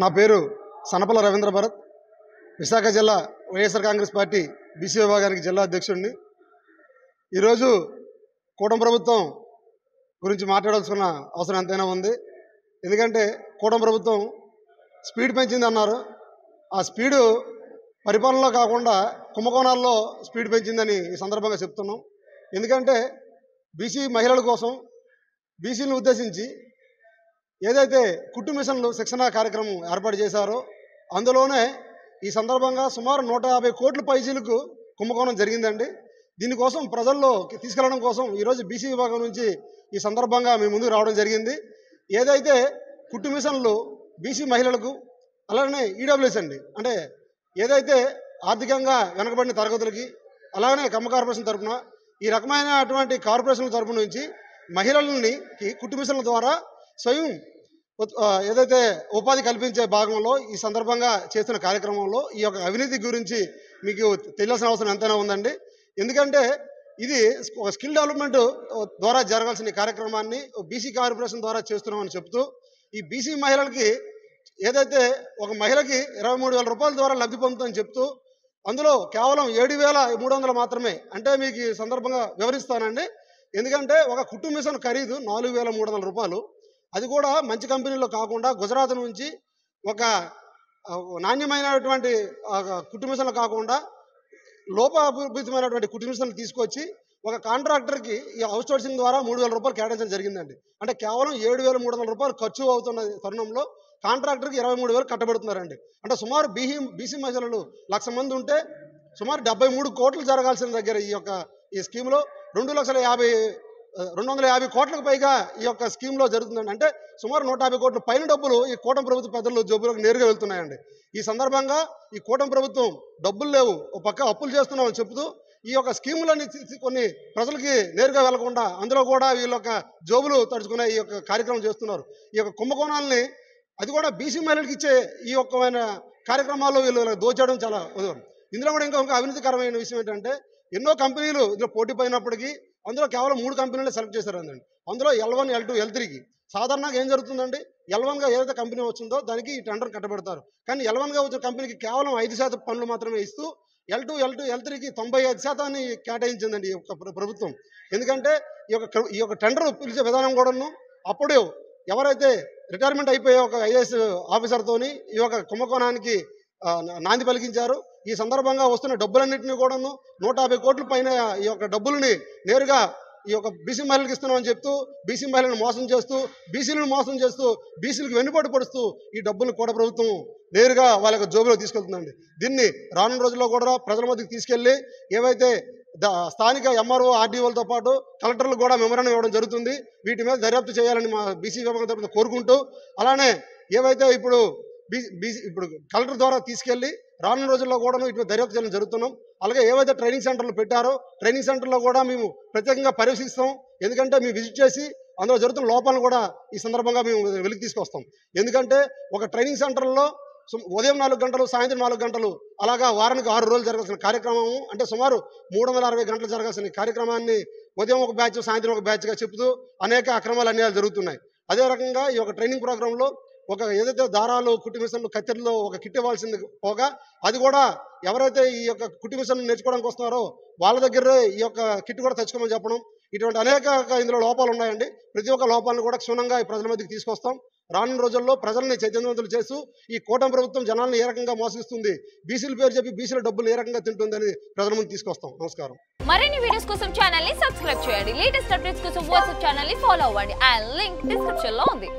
నా పేరు సనపల రవీంద్ర భరత్, విశాఖ జిల్లా వైఎస్ఆర్ కాంగ్రెస్ పార్టీ బీసీ విభాగానికి జిల్లా అధ్యక్షుడిని. ఈరోజు కూటమి ప్రభుత్వం గురించి మాట్లాడాల్సిన అవసరం ఎంతైనా ఉంది. ఎందుకంటే కూటమి ప్రభుత్వం స్పీడ్ పెంచింది అన్నారు. ఆ స్పీడు పరిపాలనలో కాకుండా కుంభకోణాల్లో స్పీడ్ పెంచిందని ఈ సందర్భంగా చెప్తున్నాం. ఎందుకంటే బీసీ మహిళల కోసం బీసీలను ఉద్దేశించి ఏదైతే కుట్టు మిషన్లు శిక్షణ కార్యక్రమం ఏర్పాటు చేశారో అందులోనే ఈ సందర్భంగా సుమారు 150 కోట్ల పైసలకు కుంభకోణం జరిగిందండి. దీనికోసం ప్రజల్లో తీసుకెళ్లడం కోసం ఈరోజు బీసీ విభాగం నుంచి ఈ సందర్భంగా మీ ముందుకు రావడం జరిగింది. ఏదైతే కుట్టు మిషన్లు బీసీ మహిళలకు అలానే ఈడబ్ల్యూఎస్ అండి, అంటే ఏదైతే ఆర్థికంగా వెనకబడిన తరగతులకి అలానే కమ్మ కార్పొరేషన్ తరఫున ఈ రకమైన అటువంటి కార్పొరేషన్ల తరఫు నుంచి మహిళలని కుట్టు మిషన్ల ద్వారా స్వయం ఏదైతే ఉపాధి కల్పించే భాగంలో ఈ సందర్భంగా చేస్తున్న కార్యక్రమంలో ఈ యొక్క అవినీతి గురించి మీకు తెలియాల్సిన అవసరం ఎంతైనా ఉందండి. ఎందుకంటే ఇది ఒక స్కిల్ డెవలప్మెంట్ ద్వారా జరగాల్సిన కార్యక్రమాన్ని బీసీ కార్పొరేషన్ ద్వారా చేస్తున్నామని చెప్తూ ఈ బీసీ మహిళలకి ఏదైతే ఒక మహిళకి 23,000 రూపాయల ద్వారా లబ్ధి పొందుతుందని చెప్తూ అందులో కేవలం 7,300 మాత్రమే, అంటే మీకు ఈ సందర్భంగా వివరిస్తానండి. ఎందుకంటే ఒక కుట్టు మిషన్ ఖరీదు 4,300 రూపాయలు. అది కూడా మంచి కంపెనీలో కాకుండా గుజరాత్ నుంచి ఒక నాణ్యమైనటువంటి కుట్టు మిషన్లు కాకుండా లోపభూతమైనటువంటి కుట్టు మిషన్లు తీసుకొచ్చి ఒక కాంట్రాక్టర్కి ఈ అవుట్సోర్సింగ్ ద్వారా 3,000 రూపాయలు కేటాయించడం జరిగిందండి. అంటే కేవలం 7,300 రూపాయలు ఖర్చు అవుతున్న తరుణంలో కాంట్రాక్టర్కి 23,000 కట్టబెడుతున్నారండి. అంటే సుమారు బీసీ మహిళలు 1,00,000 మంది ఉంటే సుమారు 73 కోట్లు జరగాల్సిన దగ్గర ఈ స్కీమ్లో 250 కోట్లకు పైగా ఈ యొక్క స్కీమ్లో జరుగుతుందండి. అంటే సుమారు 150 కోట్ల పైన డబ్బులు ఈ కూటమి ప్రభుత్వ పెద్దలు జబ్బులకు నేరుగా వెళ్తున్నాయండి. ఈ సందర్భంగా ఈ కూటమి ప్రభుత్వం డబ్బులు లేవు, ఒక పక్క అప్పులు చేస్తున్నామని చెబుతూ ఈ యొక్క స్కీములన్నీ కొన్ని ప్రజలకి నేరుగా వెళ్లకుండా అందులో కూడా వీళ్ళ యొక్క జోబులు తడుచుకునే ఈ యొక్క కార్యక్రమం చేస్తున్నారు. ఈ యొక్క కుంభకోణాలని అది కూడా బీసీ మహిళలకు ఇచ్చే ఈ యొక్కమైన కార్యక్రమాల్లో వీళ్ళు దోచేయడం చాలా ఉదయం. ఇందులో కూడా ఇంకా అవినీతికరమైన విషయం ఏంటంటే ఎన్నో కంపెనీలు ఇందులో పోటీ పోయినప్పటికీ అందులో కేవలం 3 కంపెనీలే సెలెక్ట్ చేశారండి. అందులో L1, L2, L3కి సాధారణంగా ఏం జరుగుతుందండి, L1గా ఏదైతే కంపెనీ వచ్చిందో దానికి ఈ టెండర్ కట్టబెడతారు. కానీ L1గా వచ్చిన కంపెనీకి కేవలం 5% పనులు మాత్రమే ఇస్తూ L2, L3కి 95% కేటాయించిందండి ఈ యొక్క ప్రభుత్వం. ఎందుకంటే ఈ యొక్క టెండర్ పిలిచే విధానం కూడాను అప్పుడు ఎవరైతే రిటైర్మెంట్ అయిపోయే ఒక ఐఏఎస్ ఆఫీసర్తోని ఈ యొక్క కుంభకోణానికి నాంది పలికించారు. ఈ సందర్భంగా వస్తున్న డబ్బులన్నింటినీ కూడాను 150 కోట్ల పైన ఈ యొక్క డబ్బుల్ని నేరుగా ఈ యొక్క బీసీ మహిళలకు ఇస్తున్నామని చెప్తూ బీసీ మహిళలను మోసం చేస్తూ బీసీలను మోసం చేస్తూ బీసీలకు వెన్నుపోటు పడుస్తూ ఈ డబ్బులు కూడా ప్రభుత్వం నేరుగా వాళ్ళ యొక్క జోబులో తీసుకెళ్తుందండి. దీన్ని రానున్న రోజుల్లో కూడా ప్రజల మధ్యకి తీసుకెళ్లి ఏవైతే స్థానిక ఎంఆర్ఓ ఆర్డీఓలతో పాటు కలెక్టర్లు కూడా మెమోరాండం ఇవ్వడం జరుగుతుంది. వీటి మీద దర్యాప్తు చేయాలని మా బీసీ విభాగం తరపున కోరుకుంటూ అలానే ఏవైతే ఇప్పుడు కలెక్టర్ ద్వారా తీసుకెళ్లి రానున్న రోజుల్లో కూడా ఇటు దర్యాప్తు చేయడం జరుగుతున్నాం. అలాగే ఏవైతే ట్రైనింగ్ సెంటర్లు పెట్టారో ట్రైనింగ్ సెంటర్లో కూడా మేము ప్రత్యేకంగా పర్యవేక్షిస్తాం. ఎందుకంటే మేము విజిట్ చేసి అందులో జరుగుతున్న లోపాలను కూడా ఈ సందర్భంగా మేము వెలికి తీసుకొస్తాం. ఎందుకంటే ఒక ట్రైనింగ్ సెంటర్లో ఉదయం 4 గంటలు సాయంత్రం 4 గంటలు అలాగా వారానికి 6 రోజులు జరగాల్సిన కార్యక్రమము, అంటే సుమారు 360 గంటలు జరగాల్సిన కార్యక్రమాన్ని ఉదయం ఒక బ్యాచ్ సాయంత్రం ఒక బ్యాచ్గా చెప్తూ అనేక అక్రమాలు అన్యాయాలు జరుగుతున్నాయి. అదే రకంగా ఈ యొక్క ట్రైనింగ్ ప్రోగ్రాంలో ఒక ఏదైతే దారాలు కుట్టు మిషన్లు కత్తెరలో ఒక కిట్ ఇవ్వాల్సింది పోగా అది కూడా ఎవరైతే ఈ యొక్క కుట్టు మిషన్ నేర్చుకోవడానికి వస్తున్నారో వాళ్ళ దగ్గరే ఈ యొక్క కిట్ కూడా తెచ్చుకోమని చెప్పడం, ఇటువంటి అనేక ఇందులో లోపాలు ఉన్నాయండి. ప్రతి ఒక్క లోపాలను కూడా క్షుణ్ణంగా ఈ ప్రజల మధ్యకి తీసుకొస్తాం. రానున్న రోజుల్లో ప్రజల్ని చైతన్యవంతులు చేస్తూ ఈ కూటమి ప్రభుత్వం జనాలను ఏ రకంగా మోసగిస్తుంది, బీసీల పేరు చెప్పి బీసీల డబ్బులు ఏ రకంగా తింటుందని ప్రజల ముందు తీసుకొస్తాం. నమస్కారం. మరిన్ని వీడియోస్ కోసం ఛానల్ ని సబ్స్క్రైబ్ చేయండి. లేటెస్ట్ అప్డేట్స్ కోసం వాట్సాప్ ఛానల్ ని ఫాలో అవ్వండి. ఆ లింక్ డిస్క్రిప్షన్ లో ఉంది.